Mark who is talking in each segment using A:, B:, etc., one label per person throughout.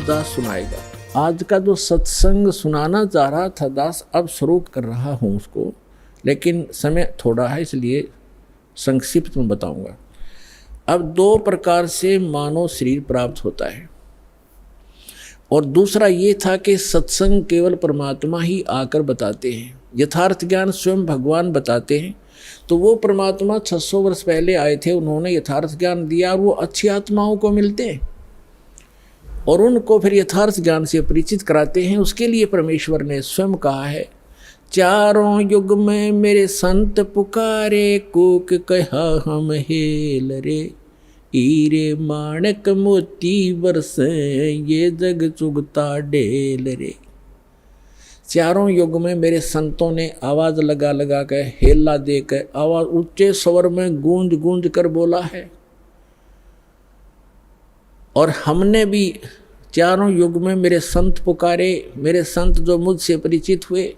A: दास सुनाएगा। आज का जो सत्संग सुनाना चाह रहा था दास, अब शुरू कर रहा हूँ उसको, लेकिन समय थोड़ा है इसलिए संक्षिप्त में बताऊंगा। अब दो प्रकार से मानव शरीर प्राप्त होता है, और दूसरा ये था कि सत्संग केवल परमात्मा ही आकर बताते हैं, यथार्थ ज्ञान स्वयं भगवान बताते हैं। तो वो परमात्मा 600 वर्ष पहले आए थे, उन्होंने यथार्थ ज्ञान दिया और वो अच्छी आत्माओं को मिलते हैं और उनको फिर यथार्थ ज्ञान से परिचित कराते हैं। उसके लिए परमेश्वर ने स्वयं कहा है, चारों युग में मेरे संत पुकारे, कूक कहा हम हेल रे, हीरे माणक मोती बरसे, ये जग चुगता ढेल रे। चारों युग में मेरे संतों ने आवाज लगा लगा कर, हेला देकर, आवाज ऊंचे स्वर में गूंज गूंज कर बोला है। और हमने भी चारों युग में मेरे संत पुकारे, मेरे संत जो मुझसे परिचित हुए,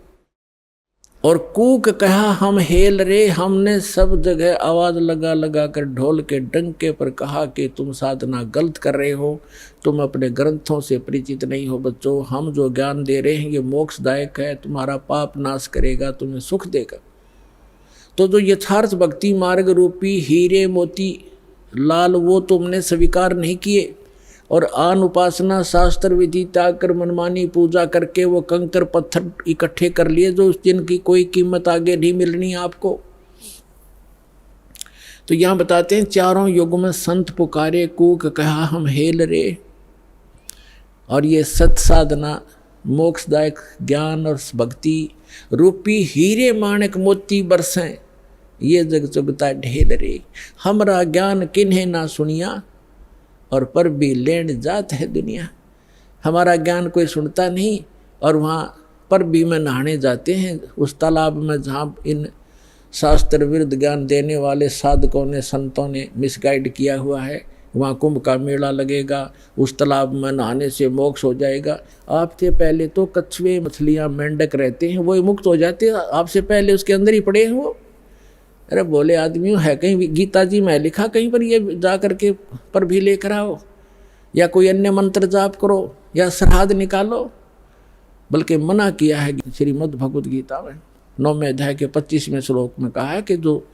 A: और कूक कहा हम हेल रे, हमने सब जगह आवाज लगा लगा कर ढोल के डंके पर कहा कि तुम साधना गलत कर रहे हो, तुम अपने ग्रंथों से परिचित नहीं हो बच्चों, हम जो ज्ञान दे रहे हैं ये मोक्षदायक है, तुम्हारा पाप नाश करेगा, तुम्हें सुख देगा। तो जो यथार्थ भक्ति मार्ग रूपी हीरे मोती लाल वो तुमने स्वीकार नहीं किए, और आन उपासना शास्त्र विधि त्याग कर मनमानी पूजा करके वो कंकर पत्थर इकट्ठे कर लिए जो जिनकी कोई कीमत आगे नहीं मिलनी आपको। तो यहाँ बताते हैं, चारों युग में संत पुकारे, कूक कहा हम हेल रे। और ये सत साधना मोक्षदायक ज्ञान और भक्ति रूपी हीरे माणक मोती बरसें, ये जग चुगता ढेल रे। हमरा ज्ञान किन्हें ना सुनिया, और पर भी लेन जात है दुनिया। हमारा ज्ञान कोई सुनता नहीं, और वहाँ पर भी में नहाने जाते हैं उस तालाब में जहाँ इन शास्त्र विरुद्ध ज्ञान देने वाले साधकों ने, संतों ने मिसगाइड किया हुआ है। वहाँ कुंभ का मेला लगेगा, उस तालाब में नहाने से मोक्ष हो जाएगा। आपसे पहले तो कछुए मछलियाँ मेंढक रहते हैं, वो मुक्त हो जाते हैं, आपसे पहले उसके अंदर ही पड़े हैं वो। अरे बोले आदमी है, कहीं गीता जी में लिखा कहीं पर ये जा करके पर भी लेकर आओ, या कोई अन्य मंत्र जाप करो, या श्राद्ध निकालो, बल्कि मना किया है श्रीमद् भगवद गीता में 9वें अध्याय के 25वें श्लोक में कहा है कि जो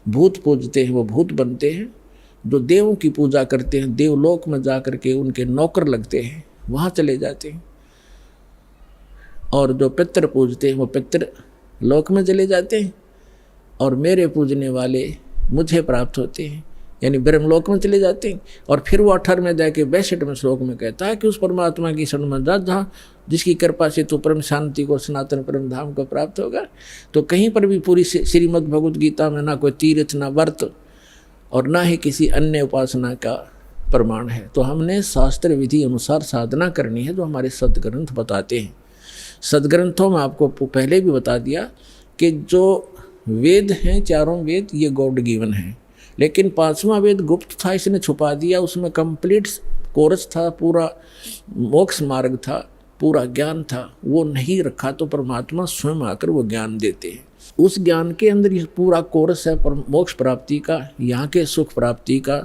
A: भूत पूजते हैं वो भूत बनते हैं, जो देवों की पूजा करते हैं देवलोक में जा करके उनके नौकर लगते हैं, वहाँ चले जाते हैं, और जो पितर पूजते हैं वो पितर लोक में चले जाते हैं, और मेरे पूजने वाले मुझे प्राप्त होते हैं, यानी ब्रह्मलोक में चले जाते हैं। और फिर वो 18वें अध्याय के 62वें श्लोक में कहता है कि उस परमात्मा की शरण में जा जहाँ जिसकी कृपा से तो परम शांति को, सनातन परम धाम को प्राप्त होगा। तो कहीं पर भी पूरी श्रीमद् भगवद गीता में ना कोई तीर्थ, ना व्रत, और ना ही किसी अन्य उपासना का प्रमाण है। तो हमने शास्त्र विधि अनुसार साधना करनी है जो हमारे सदग्रंथ बताते हैं। सदग्रंथों में आपको पहले भी बता दिया कि जो वेद हैं, चारों वेद ये गॉड गिवन है, लेकिन 5वां वेद गुप्त था, इसने छुपा दिया। उसमें कंप्लीट कोर्स था, पूरा मोक्ष मार्ग था, पूरा ज्ञान था, वो नहीं रखा। तो परमात्मा स्वयं आकर वो ज्ञान देते हैं। उस ज्ञान के अंदर ये पूरा कोर्स है मोक्ष प्राप्ति का, यहाँ के सुख प्राप्ति का,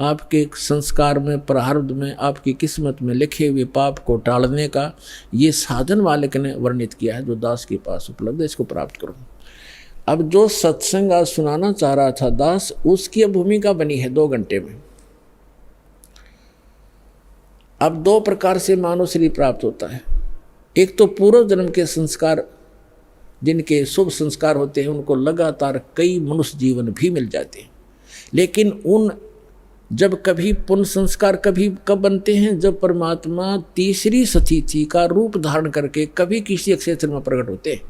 A: आपके संस्कार में, प्रारब्ध में, आपकी किस्मत में लिखे हुए पाप को टालने का। ये साधन वालक ने वर्णित किया है जो दास के पास उपलब्ध है, इसको प्राप्त करो। अब जो सत्संग आज सुनाना चाह रहा था दास, उसकी भूमिका बनी है 2 घंटे में। अब 2 प्रकार से मानव शरीर प्राप्त होता है। एक तो पूर्व जन्म के संस्कार, जिनके शुभ संस्कार होते हैं, उनको लगातार कई मनुष्य जीवन भी मिल जाते हैं, लेकिन उन जब कभी पुण्य संस्कार कभी कब बनते हैं, जब परमात्मा तीसरी सतीथि का रूप धारण करके कभी किसी क्षेत्र में प्रकट होते हैं,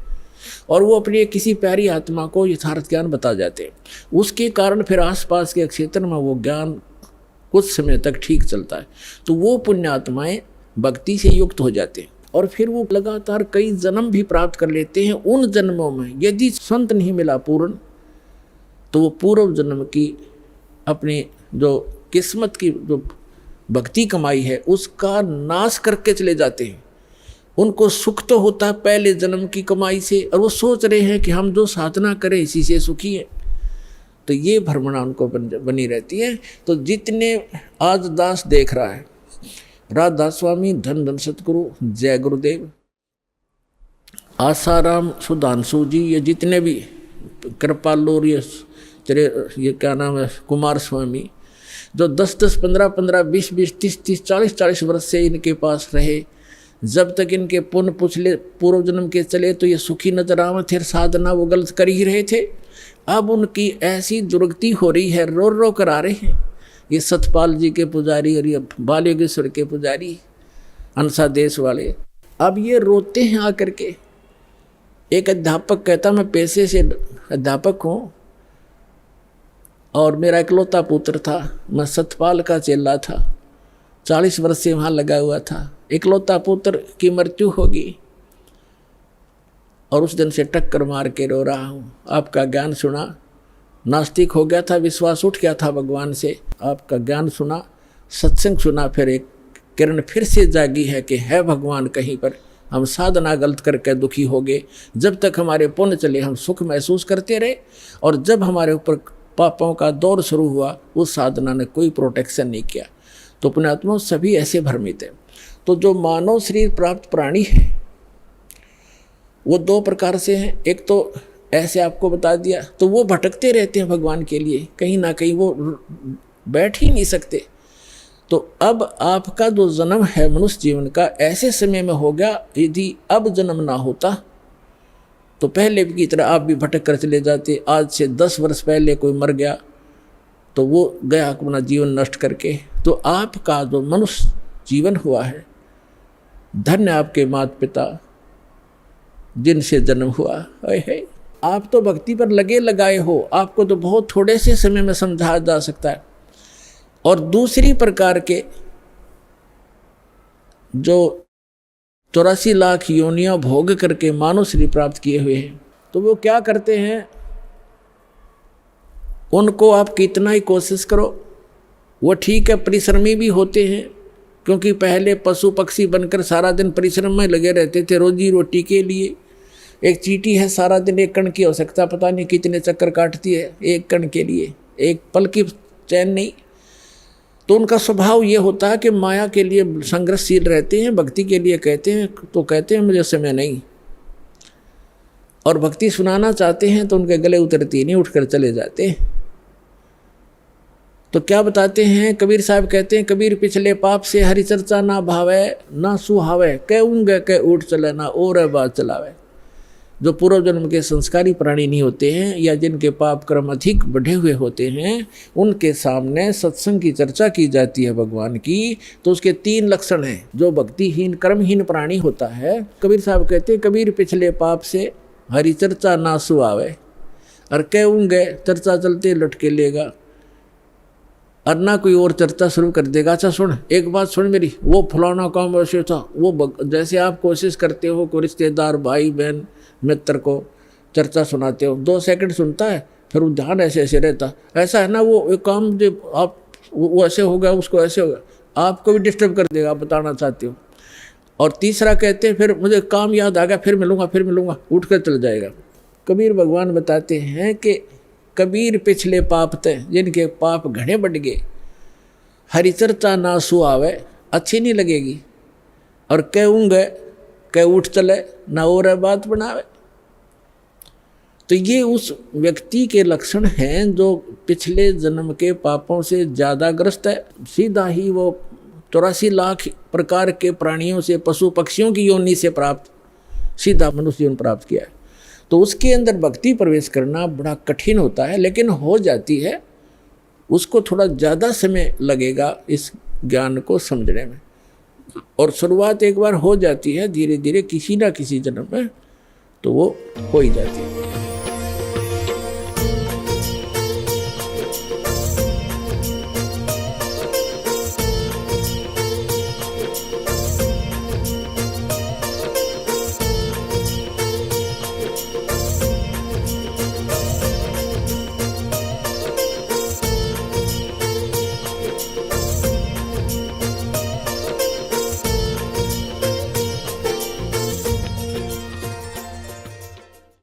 A: और वो अपनी किसी प्यारी आत्मा को यथार्थ ज्ञान बता जाते हैं। उसके कारण फिर आसपास के क्षेत्र में वो ज्ञान कुछ समय तक ठीक चलता है। तो वो पुण्य आत्माएं भक्ति से युक्त हो जाते हैं, और फिर वो लगातार कई जन्म भी प्राप्त कर लेते हैं। उन जन्मों में यदि संत नहीं मिला पूर्ण, तो वो पूर्व जन्म की अपनी जो किस्मत की जो भक्ति कमाई है उसका नाश करके चले जाते हैं। उनको सुख तो होता है पहले जन्म की कमाई से, और वो सोच रहे हैं कि हम जो साधना करें इसी से सुखी है। तो ये भ्रमणा उनको बनी रहती है। तो जितने आज दास देख रहा है राधा स्वामी, धन धन सतगुरु, जय गुरुदेव, आसाराम, सुधांशु जी, ये जितने भी कृपालु और ये क्या नाम है, कुमार स्वामी, जो 10-10, 15-15, 20-20, 30-30, 40-40 वर्ष से इनके पास रहे, जब तक इनके पुण्य पुछले पूर्व जन्म के चले तो ये सुखी नजर आवे थे, साधना वो गलत कर ही रहे थे। अब उनकी ऐसी दुर्गति हो रही है, रो रो कर आ रहे हैं ये सतपाल जी के पुजारी और ये बालयोगेश्वर के पुजारी, अंसा देश वाले। अब ये रोते हैं आकर के। एक अध्यापक कहता मैं पेशे से अध्यापक हूँ और मेरा इकलौता पुत्र था, मैं सतपाल का चेला था, 40 वर्ष से वहाँ लगा हुआ था, इकलौता पुत्र की मृत्यु होगी और उस दिन से टक्कर मार के रो रहा हूँ। आपका ज्ञान सुना, नास्तिक हो गया था, विश्वास उठ गया था भगवान से, आपका ज्ञान सुना, सत्संग सुना, फिर एक किरण फिर से जागी है कि है भगवान कहीं पर। हम साधना गलत करके दुखी हो गए। जब तक हमारे पुण्य चले हम सुख महसूस करते रहे, और जब हमारे ऊपर पापों का दौर शुरू हुआ उस साधना ने कोई प्रोटेक्शन नहीं किया। तो पुण्यात्मा सभी ऐसे भ्रमित है। तो जो मानव शरीर प्राप्त प्राणी है वो 2 प्रकार से हैं। एक तो ऐसे आपको बता दिया, तो वो भटकते रहते हैं भगवान के लिए, कहीं ना कहीं वो बैठ ही नहीं सकते। तो अब आपका जो जन्म है मनुष्य जीवन का ऐसे समय में हो गया, यदि अब जन्म ना होता तो पहले की तरह आप भी भटक कर चले जाते। आज से 10 वर्ष पहले कोई मर गया तो वो गया अपना जीवन नष्ट करके। तो आपका जो मनुष्य जीवन हुआ है, धन्य आपके माता पिता जिनसे जन्म हुआ है। आप तो भक्ति पर लगे लगाए हो, आपको तो बहुत थोड़े से समय में समझाया जा सकता है। और दूसरी प्रकार के जो 84 लाख योनियां भोग करके मानव शरीर प्राप्त किए हुए हैं, तो वो क्या करते हैं, उनको आप कितना ही कोशिश करो वो ठीक है, परिश्रमी भी होते हैं, क्योंकि पहले पशु पक्षी बनकर सारा दिन परिश्रम में लगे रहते थे रोजी रोटी के लिए। एक चींटी है सारा दिन एक कण की आवश्यकता पता नहीं कितने चक्कर काटती है एक कण के लिए, एक पल की चैन नहीं। तो उनका स्वभाव ये होता है कि माया के लिए संघर्षशील रहते हैं, भक्ति के लिए कहते हैं तो कहते हैं मुझे समय नहीं, और भक्ति सुनाना चाहते हैं तो उनके गले उतरती नहीं, उठकर चले जाते हैं। तो क्या बताते हैं कबीर साहब, कहते हैं कबीर पिछले पाप से हरि चर्चा ना भावे ना सुहावे, कहूँगे कह उठ चले ना और बात चलावे। जो पूर्व जन्म के संस्कारी प्राणी नहीं होते हैं या जिनके पाप कर्म अधिक बढ़े हुए होते हैं, उनके सामने सत्संग की चर्चा की जाती है भगवान की, तो उसके 3 लक्षण हैं। जो भक्तिहीन कर्महीन प्राणी होता है, कबीर साहब कहते हैं कबीर पिछले पाप से हरि चर्चा ना सुहावे, और कहूँगे चर्चा चलते लटके लेगा, और ना कोई और चर्चा शुरू कर देगा। अच्छा सुन, एक बात सुन मेरी, वो फलाना काम ऐसे था, वो जैसे आप कोशिश करते हो कोई रिश्तेदार भाई बहन मित्र को चर्चा सुनाते हो, 2 सेकंड सुनता है, फिर वो ध्यान ऐसे ऐसे रहता, ऐसा है ना वो एक काम जो आप वो ऐसे हो गया उसको ऐसे हो गया, आपको भी डिस्टर्ब कर देगा, आप बताना चाहते हो। और तीसरा कहते हैं फिर मुझे काम याद आ गया, फिर मिलूँगा, उठ कर चल जाएगा। कबीर भगवान बताते हैं कि कबीर पिछले पाप थे जिनके पाप घने बढ़ गए, हरि चर्चा ना सुहावे अच्छी नहीं लगेगी, और कहूँगे कह उठ चले ना और बात बनावे। तो ये उस व्यक्ति के लक्षण हैं जो पिछले जन्म के पापों से ज़्यादा ग्रस्त है। सीधा ही वो 84 लाख प्रकार के प्राणियों से, पशु पक्षियों की योनि से प्राप्त सीधा मनुष्य जीवन प्राप्त किया है। तो उसके अंदर भक्ति प्रवेश करना बड़ा कठिन होता है, लेकिन हो जाती है। उसको थोड़ा ज़्यादा समय लगेगा इस ज्ञान को समझने में, और शुरुआत एक बार हो जाती है, धीरे धीरे किसी ना किसी जन्म में तो वो हो ही जाती है।